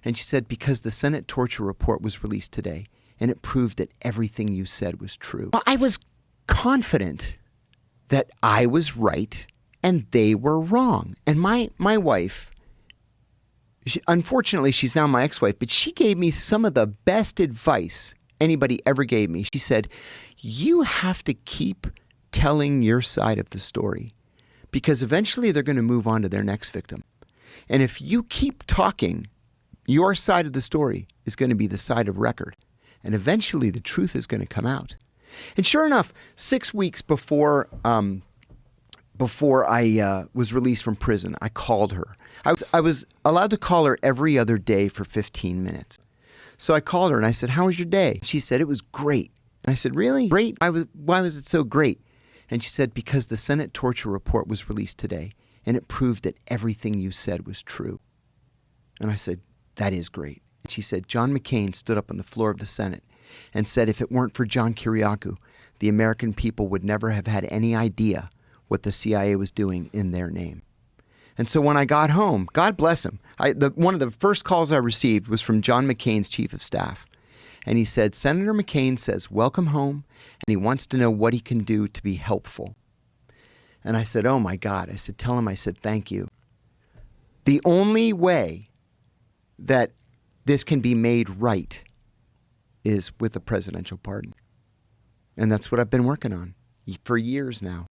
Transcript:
And she said, because the Senate torture report was released today, and it proved that everything you said was true. I was confident that I was right and they were wrong. And my wife, unfortunately, she's now my ex-wife, but she gave me some of the best advice anybody ever gave me. She said, you have to keep telling your side of the story because eventually they're going to move on to their next victim. And if you keep talking, your side of the story is going to be the side of record. And eventually the truth is going to come out. And sure enough, 6 weeks before I was released from prison, I called her. I was allowed to call her every other day for 15 minutes. So I called her and I said, how was your day? She said, it was great. And I said, really? Great? Why was it so great? And she said, because the Senate torture report was released today and it proved that everything you said was true. And I said, that is great. And she said, John McCain stood up on the floor of the Senate and said if it weren't for John Kiriakou, the American people would never have had any idea what the CIA was doing in their name. And so when I got home, God bless him, one of the first calls I received was from John McCain's chief of staff. And he said, Senator McCain says, welcome home, and he wants to know what he can do to be helpful. And I said, oh my God. I said, tell him I said, thank you. The only way that this can be made right is with a presidential pardon. And that's what I've been working on for years now.